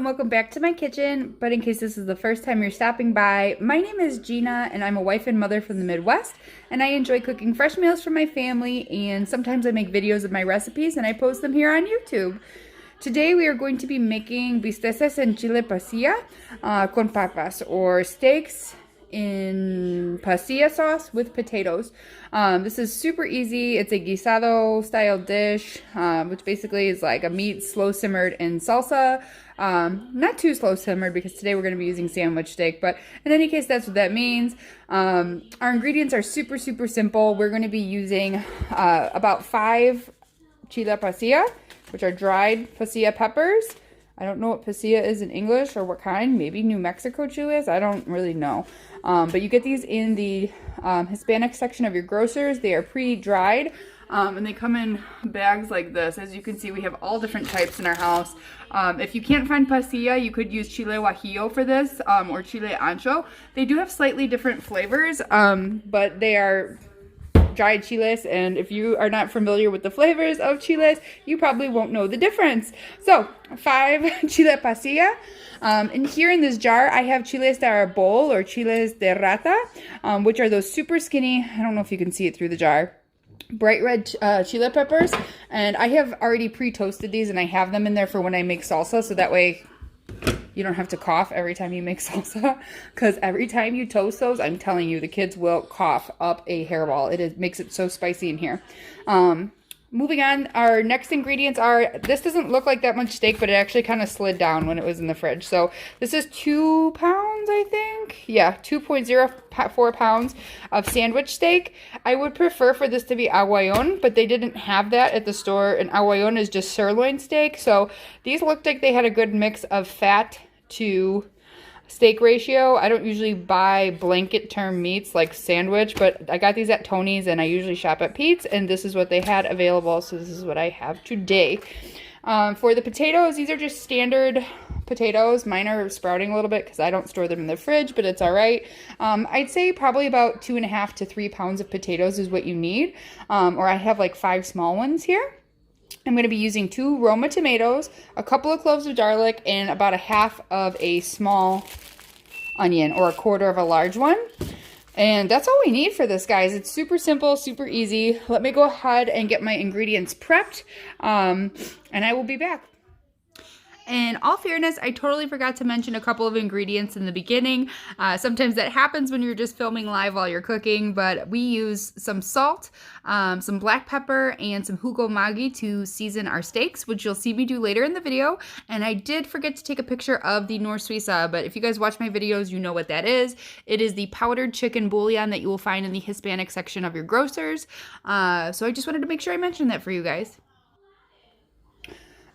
welcome back to my kitchen. But in case this is the first time you're stopping by, my name is Gina and I'm a wife and mother from the Midwest, and I enjoy cooking fresh meals for my family, and sometimes I make videos of my recipes and I post them here on YouTube. Today we are going to be making bisteces en chile pasilla con papas, or steaks in pasilla sauce with potatoes. This is super easy. It's a guisado style dish, which basically is like a meat slow simmered in salsa. Not too slow simmered because today we're going to be using sandwich steak, but in any case, that's what that means. Our ingredients are super simple. We're going to be using about 5 chile pasilla, which are dried pasilla peppers. I don't know what pasilla is in English or what kind. Maybe New Mexico chiles. I don't really know. But you get these in the Hispanic section of your grocers. They are pre-dried, and they come in bags like this. As you can see, we have all different types in our house. If you can't find pasilla, you could use chile guajillo for this, or chile ancho. They do have slightly different flavors, but they are dried chiles, and if you are not familiar with the flavors of chiles, you probably won't know the difference. So 5 chile pasilla. And here in this jar, I have chiles de arbol, or chiles de rata, which are those super skinny, I don't know if you can see it through the jar, bright red chile peppers. And I have already pre-toasted these, and I have them in there for when I make salsa, so that way you don't have to cough every time you make salsa, because every time you toast those, I'm telling you, the kids will cough up a hairball. Makes it so spicy in here. Moving on, our next ingredients are, this doesn't look like that much steak, but it actually kind of slid down when it was in the fridge. So this is 2 pounds, I think. Yeah, 2.04 pounds of sandwich steak. I would prefer for this to be aguayon, but they didn't have that at the store, and aguayon is just sirloin steak. So these looked like they had a good mix of fat to steak ratio. I don't usually buy blanket term meats like sandwich, but I got these at Tony's, and I usually shop at Pete's, and this is what they had available, so this is what I have today. For the potatoes, these are just standard potatoes. Mine are sprouting a little bit because I don't store them in the fridge, but it's all right. I'd say probably about 2.5 to 3 pounds of potatoes is what you need, or I have like 5 small ones here. I'm going to be using 2 Roma tomatoes, a couple of cloves of garlic, and about 1/2 of a small onion, or 1/4 of a large one. And that's all we need for this, guys. It's super simple, super easy. Let me go ahead and get my ingredients prepped, and I will be back. In all fairness, I totally forgot to mention a couple of ingredients in the beginning. Sometimes that happens when you're just filming live while you're cooking, but we use some salt, some black pepper, and some jugo magi to season our steaks, which you'll see me do later in the video. And I did forget to take a picture of the Nor Suiza, but if you guys watch my videos, you know what that is. It is the powdered chicken bouillon that you will find in the Hispanic section of your grocers. So I just wanted to make sure I mentioned that for you guys.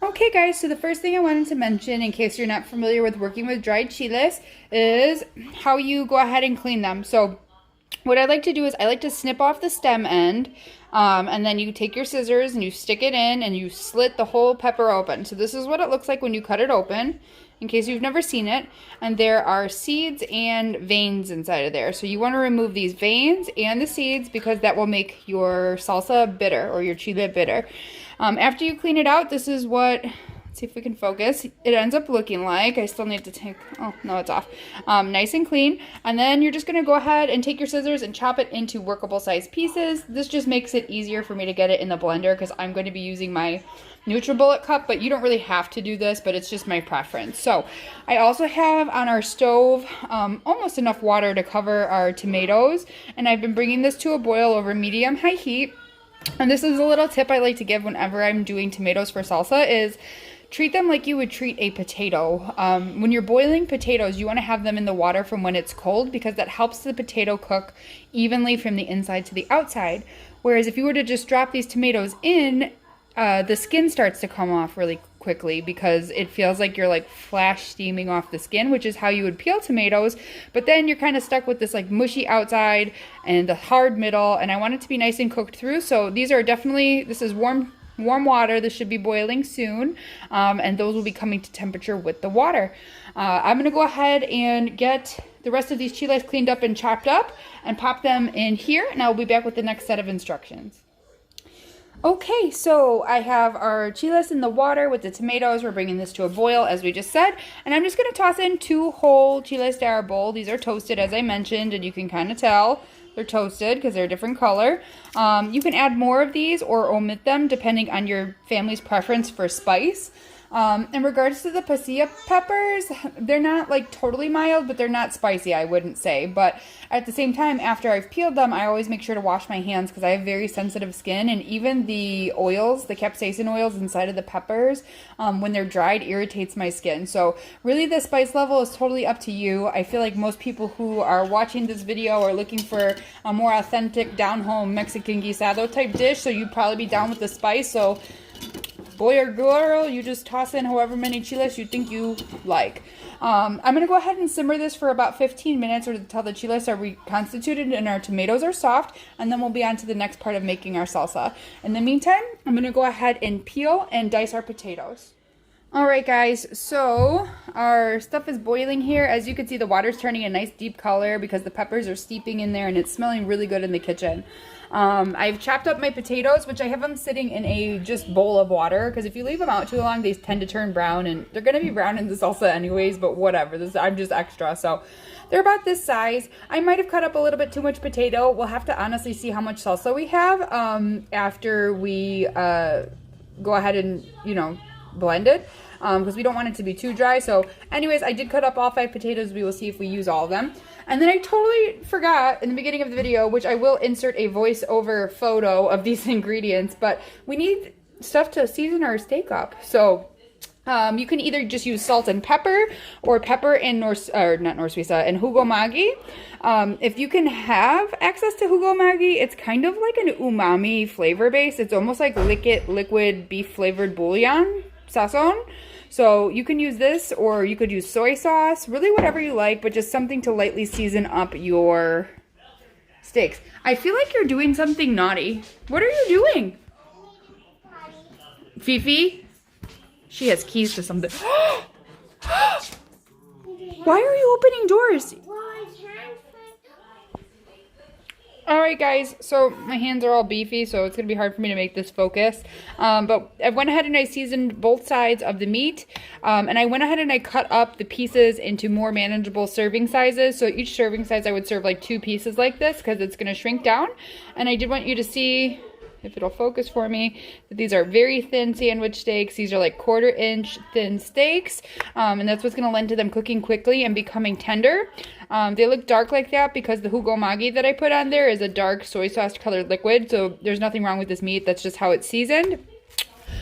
Okay guys, so the first thing I wanted to mention, in case you're not familiar with working with dried chiles, is how you go ahead and clean them. So what I like to do is I like to snip off the stem end, and then you take your scissors and you stick it in and you slit the whole pepper open. So this is what it looks like when you cut it open, in case you've never seen it. And there are seeds and veins inside of there. So you want to remove these veins and the seeds, because that will make your salsa bitter, or your chile bitter. After you clean it out, this is what, let's see if we can focus, it ends up looking like. I still need to take, oh no, it's off. Nice and clean. And then you're just going to go ahead and take your scissors and chop it into workable size pieces. This just makes it easier for me to get it in the blender, because I'm going to be using my NutriBullet cup, but you don't really have to do this, but it's just my preference. So I also have on our stove almost enough water to cover our tomatoes, and I've been bringing this to a boil over medium-high heat. And this is a little tip I like to give whenever I'm doing tomatoes for salsa, is treat them like you would treat a potato. When you're boiling potatoes, you want to have them in the water from when it's cold, because that helps the potato cook evenly from the inside to the outside. Whereas if you were to just drop these tomatoes in, the skin starts to come off really quickly, because it feels like you're like flash steaming off the skin, which is how you would peel tomatoes. But then you're kind of stuck with this like mushy outside and the hard middle, and I want it to be nice and cooked through. So these are definitely, this is warm water. This should be boiling soon, and those will be coming to temperature with the water. I'm going to go ahead and get the rest of these chiles cleaned up and chopped up and pop them in here, and I'll be back with the next set of instructions. Okay, so I have our chiles in the water with the tomatoes. We're bringing this to a boil, as we just said. And I'm just going to toss in 2 whole chiles to our bowl. These are toasted, as I mentioned, and you can kind of tell they're toasted because they're a different color. You can add more of these or omit them, depending on your family's preference for spice. In regards to the pasilla peppers, they're not like totally mild, but they're not spicy, I wouldn't say. But at the same time, after I've peeled them, I always make sure to wash my hands because I have very sensitive skin. And even the oils, the capsaicin oils inside of the peppers, when they're dried, irritates my skin. So really the spice level is totally up to you. I feel like most people who are watching this video are looking for a more authentic, down-home Mexican guisado type dish. So you'd probably be down with the spice. So boy or girl, you just toss in however many chiles you think you like. I'm going to go ahead and simmer this for about 15 minutes or until the chiles are reconstituted and our tomatoes are soft, and then we'll be on to the next part of making our salsa. In the meantime, I'm going to go ahead and peel and dice our potatoes. Alright guys, so our stuff is boiling here. As you can see, the water's turning a nice deep color because the peppers are steeping in there and it's smelling really good in the kitchen. I've chopped up my potatoes, which I have them sitting in a just bowl of water, because if you leave them out too long, they tend to turn brown, and they're going to be brown in the salsa anyways, but whatever. I'm just extra, so they're about this size. I might have cut up a little bit too much potato. We'll have to honestly see how much salsa we have after we go ahead and, you know, blend it. Because we don't want it to be too dry. So anyways, I did cut up all 5 potatoes. We will see if we use all of them. And then I totally forgot in the beginning of the video, which I will insert a voiceover photo of these ingredients, but we need stuff to season our steak up. So you can either just use salt and pepper, or pepper and not North Suiza, and Jugo Maggi. If you can have access to Jugo Maggi, it's kind of like an umami flavor base. It's almost like liquid beef flavored bouillon, sazon. So you can use this, or you could use soy sauce, really whatever you like, but just something to lightly season up your steaks. I feel like you're doing something naughty. What are you doing? Fifi? She has keys to something. Why are you opening doors? Alright guys, so my hands are all beefy, so it's going to be hard for me to make this focus. But I went ahead and I seasoned both sides of the meat. And I went ahead and I cut up the pieces into more manageable serving sizes. So each serving size I would serve like 2 pieces like this, because it's going to shrink down. And I did want you to see, if it'll focus for me, that these are very thin sandwich steaks. These are like 1/4 inch thin steaks, and that's what's going to lend to them cooking quickly and becoming tender. They look dark like that because the Jugo Maggi that I put on there is a dark soy sauce colored liquid, so there's nothing wrong with this meat. That's just how it's seasoned.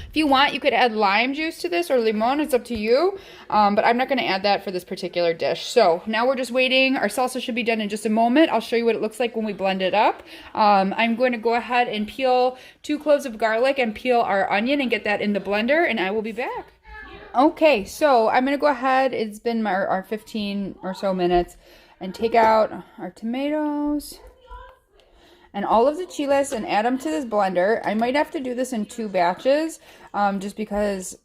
If you want, you could add lime juice to this, or limon, it's up to you, but I'm not going to add that for this particular dish. So now we're just waiting. Our salsa should be done in just a moment. I'll show you what it looks like when we blend it up. I'm going to go ahead and peel 2 cloves of garlic and peel our onion and get that in the blender, and I will be back. Okay, so I'm going to go ahead, it's been our 15 or so minutes, and take out our tomatoes and all of the chiles and add them to this blender. I might have to do this in 2 batches, just because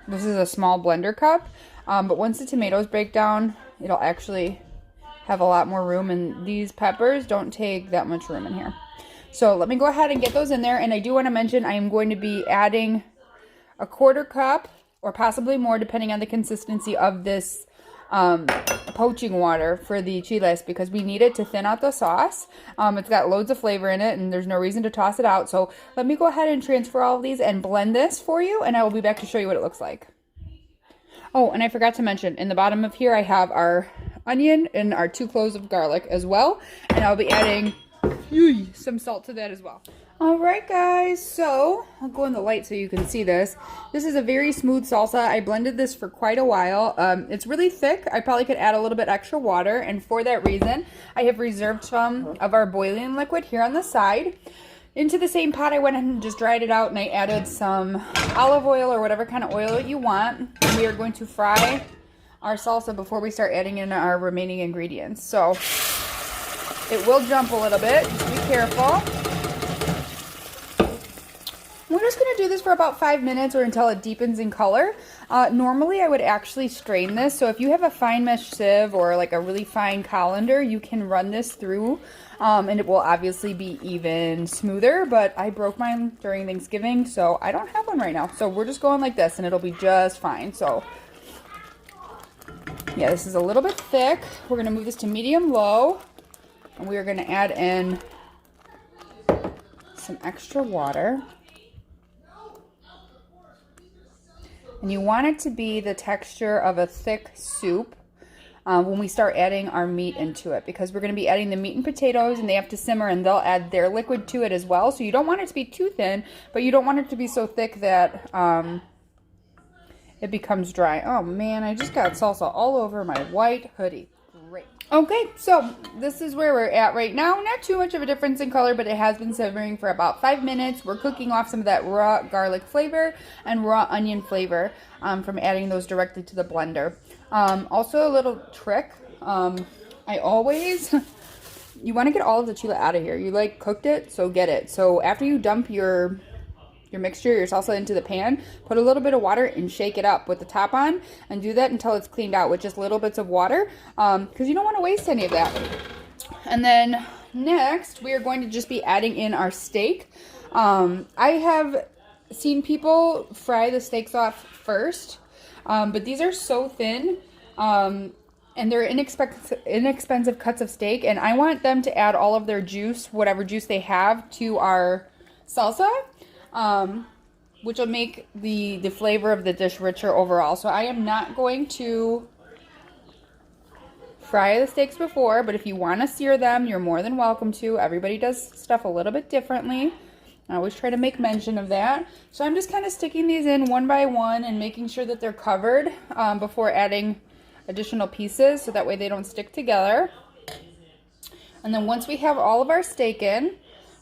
this is a small blender cup. But once the tomatoes break down, it'll actually have a lot more room, and these peppers don't take that much room in here. So let me go ahead and get those in there. And I do want to mention I am going to be adding a 1/4 cup, or possibly more depending on the consistency of this poaching water for the chiles, because we need it to thin out the sauce. It's got loads of flavor in it, and there's no reason to toss it out. So let me go ahead and transfer all of these and blend this for you, and I will be back to show you what it looks like. Oh, and I forgot to mention, in the bottom of here I have our onion and our 2 cloves of garlic as well, and I'll be adding some salt to that as well. Alright guys, so I'll go in the light so you can see this. This is a very smooth salsa. I blended this for quite a while. It's really thick. I probably could add a little bit extra water, and for that reason I have reserved some of our boiling liquid here on the side. Into the same pot I went ahead and just dried it out, and I added some olive oil or whatever kind of oil you want. And we are going to fry our salsa before we start adding in our remaining ingredients. So it will jump a little bit, just be careful. We're just going to do this for about 5 minutes or until it deepens in color. Normally, I would actually strain this. So if you have a fine mesh sieve or like a really fine colander, you can run this through and it will obviously be even smoother. But I broke mine during Thanksgiving, so I don't have one right now. So we're just going like this and it'll be just fine. So yeah, this is a little bit thick. We're going to move this to medium-low and we are going to add in some extra water. And you want it to be the texture of a thick soup when we start adding our meat into it, because we're going to be adding the meat and potatoes and they have to simmer and they'll add their liquid to it as well. So you don't want it to be too thin, but you don't want it to be so thick that it becomes dry. Oh man, I just got salsa all over my white hoodie. Great. Okay, so this is where we're at right now. Not too much of a difference in color, but it has been simmering for about 5 minutes. We're cooking off some of that raw garlic flavor and raw onion flavor from adding those directly to the blender. Also a little trick, I always, you want to get all of the chile out of here. You like cooked it, so get it. So after you dump your mixture, your salsa into the pan, put a little bit of water and shake it up with the top on and do that until it's cleaned out with just little bits of water because you don't want to waste any of that. And then next we are going to just be adding in our steak. I have seen people fry the steaks off first, but these are so thin and they're inexpensive cuts of steak, and I want them to add all of their juice, whatever juice they have, to our salsa. Which will make the flavor of the dish richer overall. So I am not going to fry the steaks before, but if you want to sear them, you're more than welcome to. Everybody does stuff a little bit differently. I always try to make mention of that. So I'm just kind of sticking these in one by one and making sure that they're covered before adding additional pieces, so that way they don't stick together. And then once we have all of our steak in,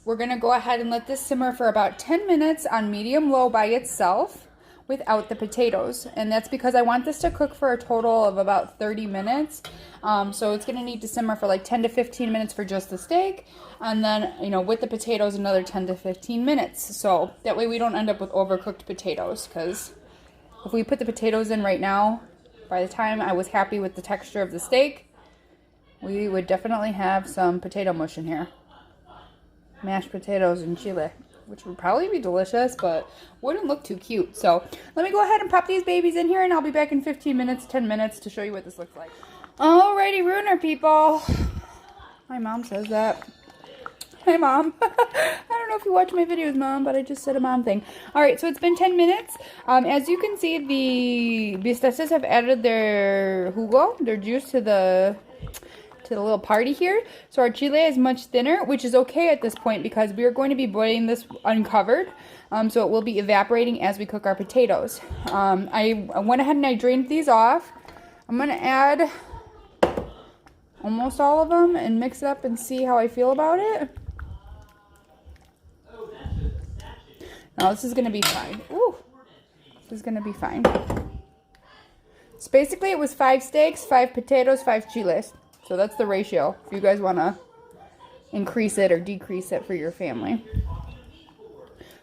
we're going to go ahead and let this simmer for about 10 minutes on medium-low by itself without the potatoes. And that's because I want this to cook for a total of about 30 minutes. So it's going to need to simmer for like 10 to 15 minutes for just the steak. And then, you know, with the potatoes, another 10 to 15 minutes. So that way we don't end up with overcooked potatoes. Because if we put the potatoes in right now, by the time I was happy with the texture of the steak, we would definitely have some potato mush in here. Mashed potatoes and chile, which would probably be delicious, but wouldn't look too cute. So let me go ahead and pop these babies in here, and I'll be back in 15 minutes, 10 minutes to show you what this looks like. Alrighty, Ruiner people. My mom says that. Hi, Mom. I don't know if you watch my videos, Mom, but I just said a mom thing. Alright, so it's been 10 minutes. As you can see, the Bisteces have added their jugo, their juice, to the little party here. So our chile is much thinner, which is okay at this point because we are going to be boiling this uncovered. So it will be evaporating as we cook our potatoes. I went ahead and I drained these off. I'm going to add almost all of them and mix it up and see how I feel about it. Now this is going to be fine. Ooh, this is going to be fine. So basically it was 5 steaks, 5 potatoes, 5 chiles. So that's the ratio if you guys want to increase it or decrease it for your family.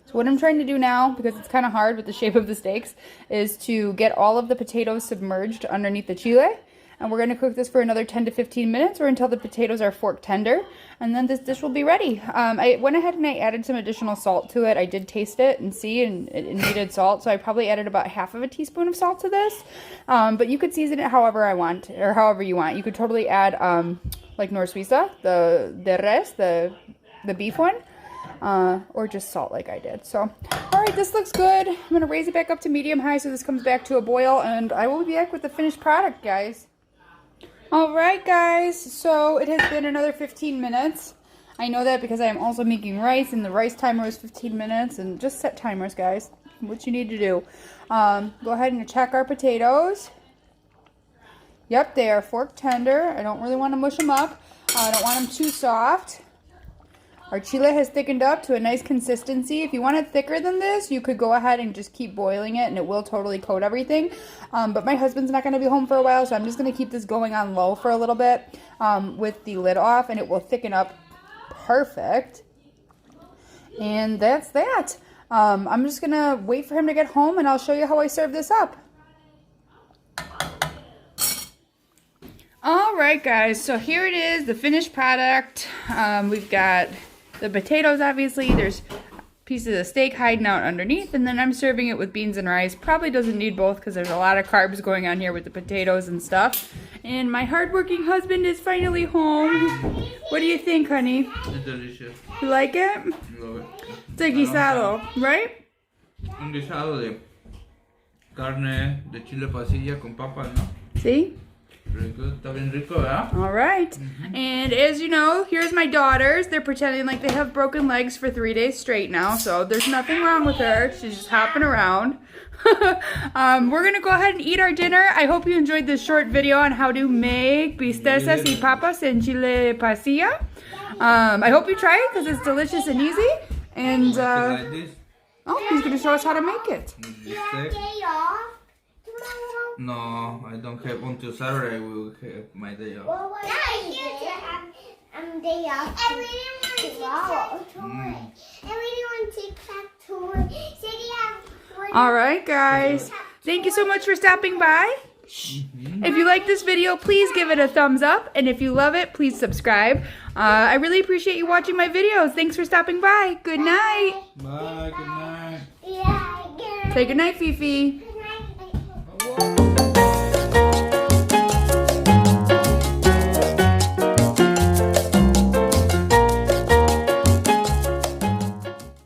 So what I'm trying to do now, because it's kind of hard with the shape of the steaks, is to get all of the potatoes submerged underneath the chile. And we're going to cook this for another 10 to 15 minutes or until the potatoes are fork tender. And then this dish will be ready. I went ahead and I added some additional salt to it. I did taste it and see, and it needed salt. So I probably added about half of a teaspoon of salt to this. But you could season it however I want, or however you want. You could totally add like nor suiza, the res, the beef one. Or just salt like I did. So, alright, this looks good. I'm going to raise it back up to medium-high so this comes back to a boil. And I will be back with the finished product, guys. Alright guys, so it has been another 15 minutes. I know that because I am also making rice, and the rice timer is 15 minutes, and just set timers, guys. What you need to do. Go ahead and check our potatoes. Yep, they are fork tender. I don't really want to mush them up. I don't want them too soft. Our chile has thickened up to a nice consistency. If you want it thicker than this, you could go ahead and just keep boiling it and it will totally coat everything. But my husband's not going to be home for a while, so I'm just going to keep this going on low for a little bit with the lid off, and it will thicken up perfect. And that's that. I'm just gonna wait for him to get home and I'll show you how I serve this up. Alright guys, so here it is, the finished product. We've got the potatoes obviously, there's pieces of steak hiding out underneath, and then I'm serving it with beans and rice. Probably doesn't need both because there's a lot of carbs going on here with the potatoes and stuff. And my hardworking husband is finally home. What do you think, honey? It's delicious. You like it? Love it. It's a guisado, right? Un guisado de carne de chile pasilla con papas, ¿no? See? Rico, está bien rico, ¿verdad? All right. And as you know, here's my daughters. They're pretending like they have broken legs for 3 days straight now, so there's nothing wrong with her. She's just hopping around. We're going to go ahead and eat our dinner. I hope you enjoyed this short video on how to make bisteces y papas en chile pasilla. I hope you try it because it's delicious and easy. And, Like this. oh, he's going to show us how to make it. No, I don't have until Saturday. I will have my day off. Well, I'm day off. I really want to I really want to All right, guys. Thank you so much for stopping by. If you like this video, please give it a thumbs up. And if you love it, please subscribe. I really appreciate you watching my videos. Thanks for stopping by. Good night. Bye, good night. Yeah, Say good night, Fifi. good night.